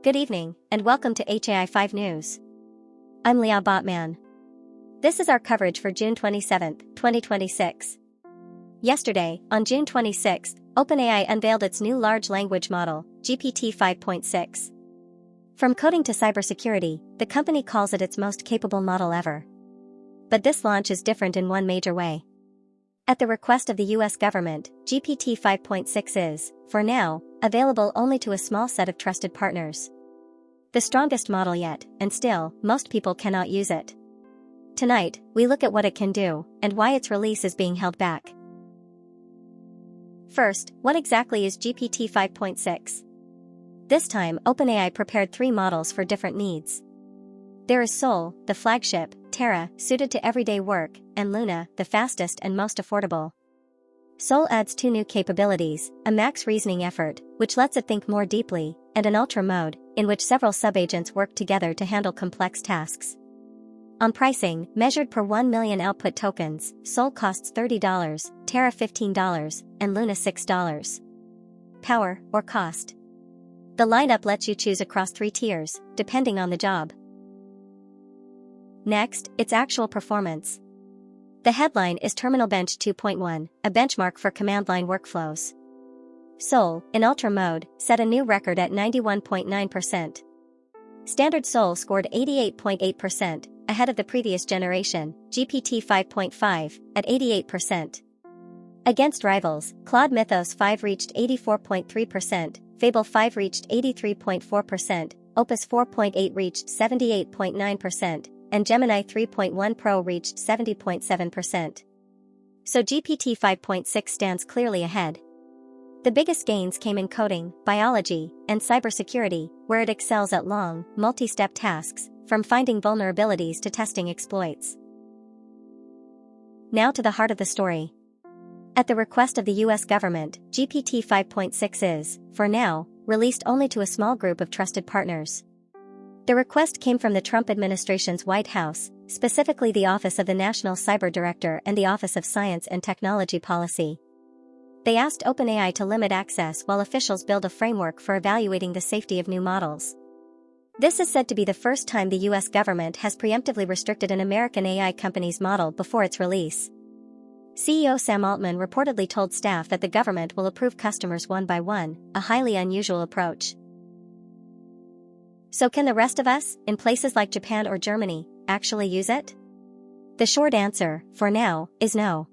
Good evening, and welcome to HAI-5 News. I'm Leah Botman. This is our coverage for June 27, 2026. Yesterday, on June 26, OpenAI unveiled its new large language model, GPT-5.6. From coding to cybersecurity, the company calls it its most capable model ever. But this launch is different in one major way. At the request of the US government, GPT-5.6 is, for now, available only to a small set of trusted partners. The strongest model yet, and still, most people cannot use it. Tonight, we look at what it can do, and why its release is being held back. First, what exactly is GPT-5.6? This time, OpenAI prepared 3 models for different needs. There is Sol, the flagship, Terra, suited to everyday work, and Luna, the fastest and most affordable. Sol adds 2 new capabilities, a max reasoning effort, which lets it think more deeply, and an ultra mode, in which several subagents work together to handle complex tasks. On pricing, measured per 1 million output tokens, Sol costs $30, Terra $15, and Luna $6. Power, or cost. The lineup lets you choose across 3 tiers, depending on the job. Next, its actual performance. The headline is Terminal Bench 2.1, a benchmark for command line workflows. Sol, in Ultra mode, set a new record at 91.9%. Standard Sol scored 88.8%, ahead of the previous generation, GPT-5.5, at 88%. Against rivals, Claude Mythos 5 reached 84.3%, Fable 5 reached 83.4%, Opus 4.8 reached 78.9%, and Gemini 3.1 Pro reached 70.7%. So GPT 5.6 stands clearly ahead. The biggest gains came in coding, biology, and cybersecurity, where it excels at long, multi-step tasks, from finding vulnerabilities to testing exploits. Now to the heart of the story. At the request of the US government, GPT 5.6 is, for now, released only to a small group of trusted partners. The request came from the Trump administration's White House, specifically the Office of the National Cyber Director and the Office of Science and Technology Policy. They asked OpenAI to limit access while officials build a framework for evaluating the safety of new models. This is said to be the first time the US government has preemptively restricted an American AI company's model before its release. CEO Sam Altman reportedly told staff that the government will approve customers one by one, a highly unusual approach. So can the rest of us, in places like Japan or Germany, actually use it? The short answer, for now, is no.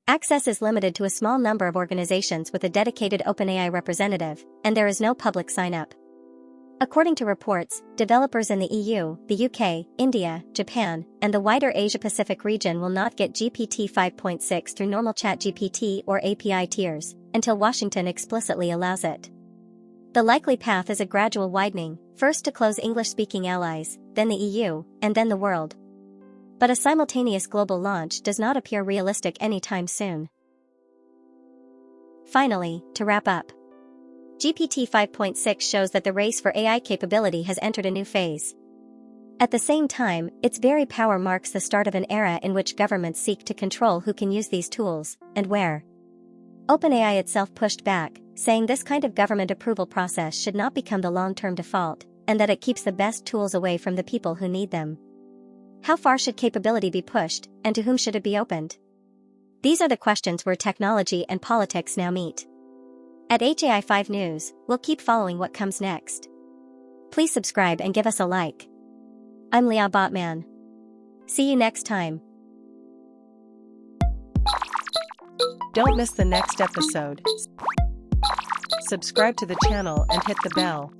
Access is limited to a small number of organizations with a dedicated OpenAI representative, and there is no public sign-up. According to reports, developers in the EU, the UK, India, Japan, and the wider Asia-Pacific region will not get GPT 5.6 through normal ChatGPT or API tiers, until Washington explicitly allows it. The likely path is a gradual widening, first to close English-speaking allies, then the EU, and then the world. But a simultaneous global launch does not appear realistic anytime soon. Finally, to wrap up. GPT 5.6 shows that the race for AI capability has entered a new phase. At the same time, its very power marks the start of an era in which governments seek to control who can use these tools, and where. OpenAI itself pushed back, saying this kind of government approval process should not become the long-term default, and that it keeps the best tools away from the people who need them. How far should capability be pushed, and to whom should it be opened? These are the questions where technology and politics now meet. At HAI-5 News, we'll keep following what comes next. Please subscribe and give us a like. I'm Leah Botman. See you next time. Don't miss the next episode. Subscribe to the channel and hit the bell.